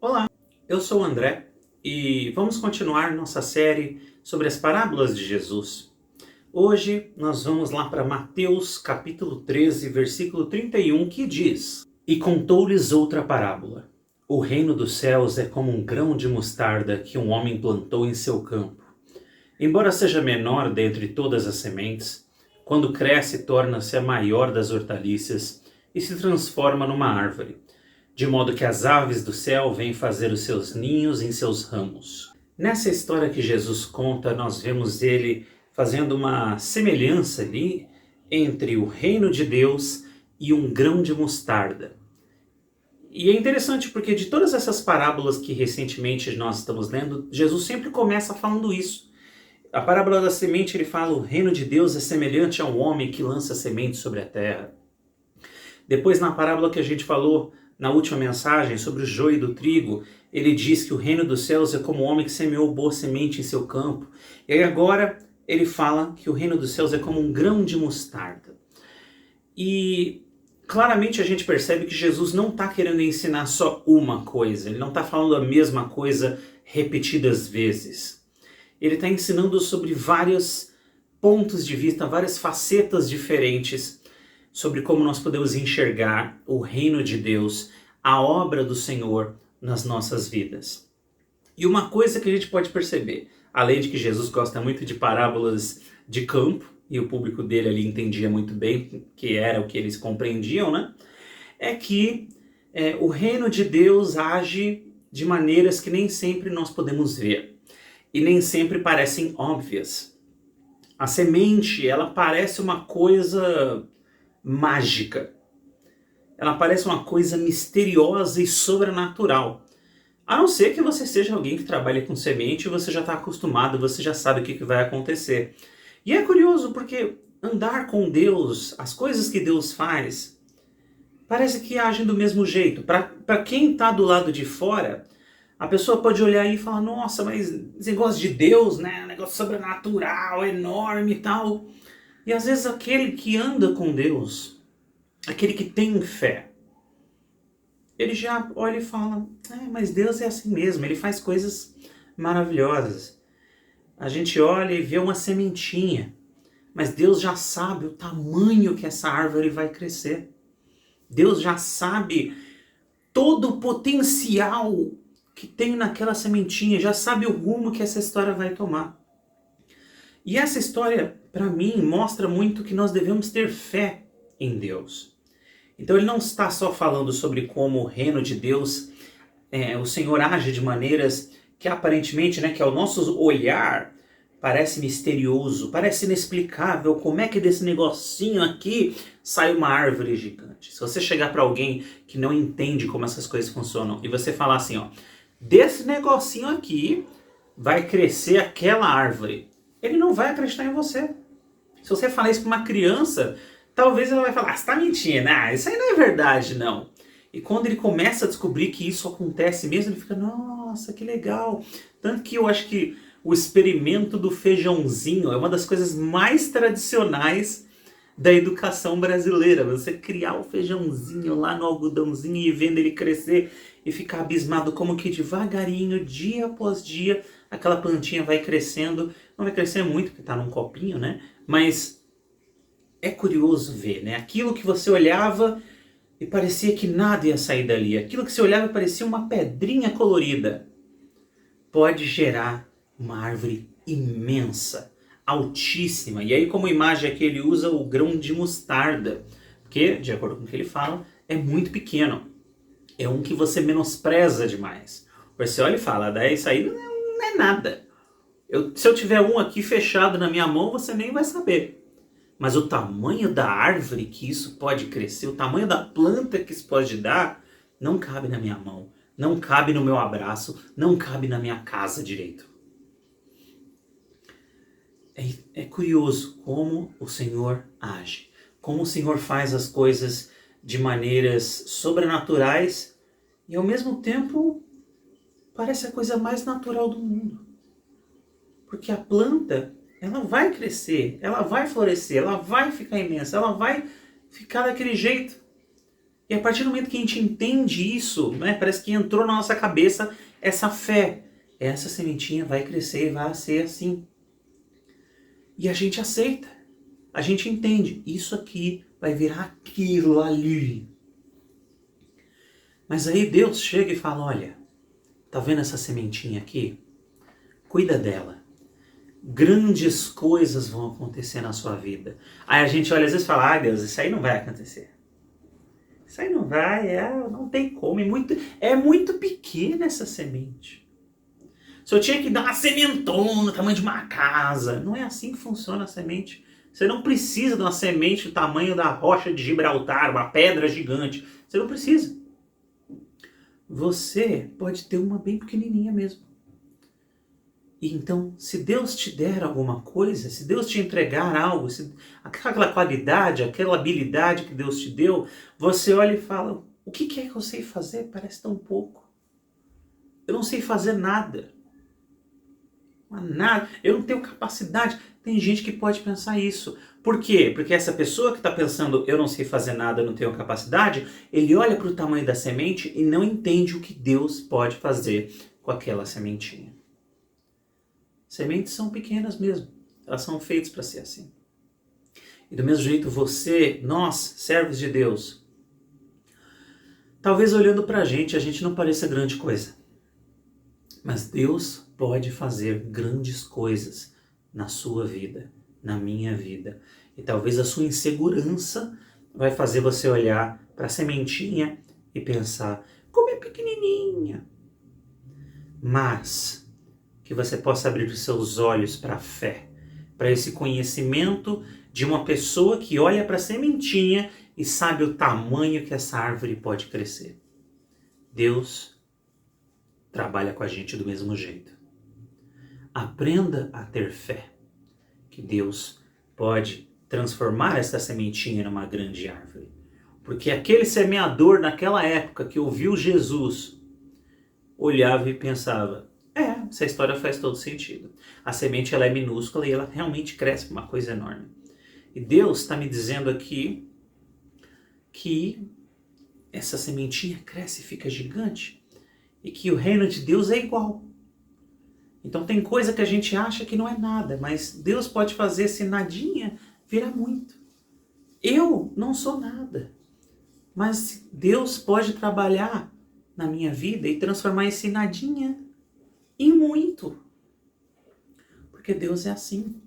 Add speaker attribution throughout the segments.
Speaker 1: Olá, eu sou o André e vamos continuar nossa série sobre as parábolas de Jesus. Hoje nós vamos lá para Mateus capítulo 13, versículo 31, que diz: E contou-lhes outra parábola. O reino dos céus é como um grão de mostarda que um homem plantou em seu campo. Embora seja menor dentre todas as sementes, quando cresce torna-se a maior das hortaliças e se transforma numa árvore, de modo que as aves do céu vêm fazer os seus ninhos em seus ramos. Nessa história que Jesus conta, nós vemos ele fazendo uma semelhança ali entre o reino de Deus e um grão de mostarda. E é interessante porque de todas essas parábolas que recentemente nós estamos lendo, Jesus sempre começa falando isso. A parábola da semente, ele fala: o reino de Deus é semelhante a um homem que lança semente sobre a terra. Depois, na parábola que a gente falou na última mensagem sobre o joio do trigo, ele diz que o reino dos céus é como um homem que semeou boa semente em seu campo. E aí agora ele fala que o reino dos céus é como um grão de mostarda. E claramente a gente percebe que Jesus não está querendo ensinar só uma coisa. Ele não está falando a mesma coisa repetidas vezes. Ele está ensinando sobre vários pontos de vista, várias facetas diferentes sobre como nós podemos enxergar o reino de Deus, a obra do Senhor nas nossas vidas. E uma coisa que a gente pode perceber, além de que Jesus gosta muito de parábolas de campo, e o público dele ali entendia muito bem que era o que eles compreendiam, né? É que o reino de Deus age de maneiras que nem sempre nós podemos ver, e nem sempre parecem óbvias. A semente, ela parece uma coisa mágica. Ela parece uma coisa misteriosa e sobrenatural. A não ser que você seja alguém que trabalha com semente e você já está acostumado, você já sabe o que vai acontecer. E é curioso porque andar com Deus, as coisas que Deus faz, parece que agem do mesmo jeito. Para quem está do lado de fora, a pessoa pode olhar e falar: nossa, mas esse negócio de Deus, né? Um negócio sobrenatural, enorme e tal. E às vezes aquele que anda com Deus, aquele que tem fé, ele já olha e fala: mas Deus é assim mesmo, ele faz coisas maravilhosas. A gente olha e vê uma sementinha, mas Deus já sabe o tamanho que essa árvore vai crescer. Deus já sabe todo o potencial que tem naquela sementinha, já sabe o rumo que essa história vai tomar. E essa história, para mim, mostra muito que nós devemos ter fé em Deus. Então ele não está só falando sobre como o reino de Deus, o Senhor age de maneiras que aparentemente, que ao nosso olhar, parece misterioso, parece inexplicável. Como é que desse negocinho aqui sai uma árvore gigante? Se você chegar para alguém que não entende como essas coisas funcionam e você falar assim, desse negocinho aqui vai crescer aquela árvore, ele não vai acreditar em você. Se você falar isso para uma criança, talvez ela vai falar: você está mentindo, isso aí não é verdade, não. E quando ele começa a descobrir que isso acontece mesmo, ele fica: nossa, que legal. Tanto que eu acho que o experimento do feijãozinho é uma das coisas mais tradicionais da educação brasileira. Você criar o feijãozinho lá no algodãozinho e vendo ele crescer e ficar abismado como que devagarinho, dia após dia, aquela plantinha vai crescendo. Não vai crescer muito porque está num copinho, né? Mas é curioso ver, né? Aquilo que você olhava e parecia que nada ia sair dali. Aquilo que você olhava e parecia uma pedrinha colorida. Pode gerar uma árvore imensa, altíssima. E aí, como imagem aqui, ele usa o grão de mostarda. Porque, de acordo com o que ele fala, é muito pequeno. É um que você menospreza demais. Você olha e fala: isso aí não é nada. Se eu tiver um aqui fechado na minha mão, você nem vai saber. Mas o tamanho da árvore que isso pode crescer, o tamanho da planta que isso pode dar, não cabe na minha mão, não cabe no meu abraço, não cabe na minha casa direito. É curioso como o Senhor age, como o Senhor faz as coisas de maneiras sobrenaturais e ao mesmo tempo parece a coisa mais natural do mundo. Porque a planta, ela vai crescer, ela vai florescer, ela vai ficar imensa, ela vai ficar daquele jeito. E a partir do momento que a gente entende isso, né, parece que entrou na nossa cabeça essa fé. Essa sementinha vai crescer e vai ser assim. E a gente aceita. A gente entende. Isso aqui vai virar aquilo ali. Mas aí Deus chega e fala, olha, tá vendo essa sementinha aqui? Cuida dela. Grandes coisas vão acontecer na sua vida. Aí a gente olha às vezes e fala, Deus, isso aí não vai acontecer. Isso aí não vai, não tem como. É muito pequena essa semente. Se eu tinha que dar uma sementona, do tamanho de uma casa. Não é assim que funciona a semente. Você não precisa de uma semente do tamanho da rocha de Gibraltar, uma pedra gigante. Você não precisa. Você pode ter uma bem pequenininha mesmo. E então, se Deus te der alguma coisa, se Deus te entregar algo, aquela qualidade, aquela habilidade que Deus te deu, você olha e fala, o que é que eu sei fazer? Parece tão pouco. Eu não sei fazer nada. Nada. Eu não tenho capacidade. Tem gente que pode pensar isso. Por quê? Porque essa pessoa que está pensando, eu não sei fazer nada, eu não tenho capacidade, ele olha para o tamanho da semente e não entende o que Deus pode fazer com aquela sementinha. Sementes são pequenas mesmo. Elas são feitas para ser assim. E do mesmo jeito você, nós, servos de Deus, talvez olhando para a gente não pareça grande coisa. Mas Deus pode fazer grandes coisas na sua vida, na minha vida. E talvez a sua insegurança vai fazer você olhar para a sementinha e pensar, como é pequenininha. Mas que você possa abrir os seus olhos para a fé, para esse conhecimento de uma pessoa que olha para a sementinha e sabe o tamanho que essa árvore pode crescer. Deus trabalha com a gente do mesmo jeito. Aprenda a ter fé, que Deus pode transformar essa sementinha numa grande árvore. Porque aquele semeador naquela época que ouviu Jesus, olhava e pensava, essa história faz todo sentido. A semente ela é minúscula e ela realmente cresce para uma coisa enorme. E Deus está me dizendo aqui que essa sementinha cresce e fica gigante e que o reino de Deus é igual. Então tem coisa que a gente acha que não é nada, mas Deus pode fazer esse nadinha virar muito. Eu não sou nada, mas Deus pode trabalhar na minha vida e transformar esse nadinha em muito. Porque Deus é assim.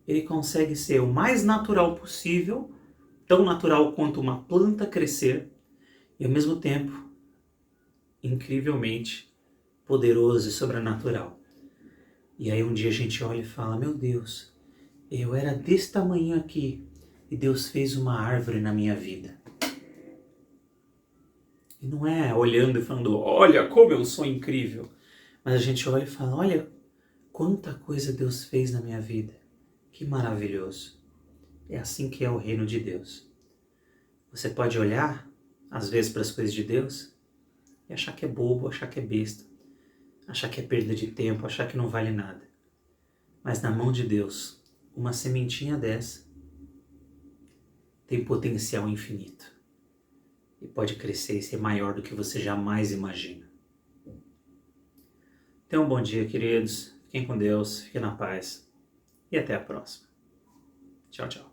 Speaker 1: Ele consegue ser o mais natural possível, tão natural quanto uma planta crescer, e ao mesmo tempo, incrivelmente poderoso e sobrenatural. E aí um dia a gente olha e fala, meu Deus, eu era desse tamanho aqui, e Deus fez uma árvore na minha vida. E não é olhando e falando, olha como eu sou incrível. Mas a gente olha e fala, olha quanta coisa Deus fez na minha vida. Que maravilhoso. É assim que é o reino de Deus. Você pode olhar, às vezes, para as coisas de Deus e achar que é bobo, achar que é besta, achar que é perda de tempo, achar que não vale nada. Mas na mão de Deus, uma sementinha dessa tem potencial infinito. E pode crescer e ser maior do que você jamais imagina. Tenham um bom dia, queridos. Fiquem com Deus, fiquem na paz. E até a próxima. Tchau, tchau.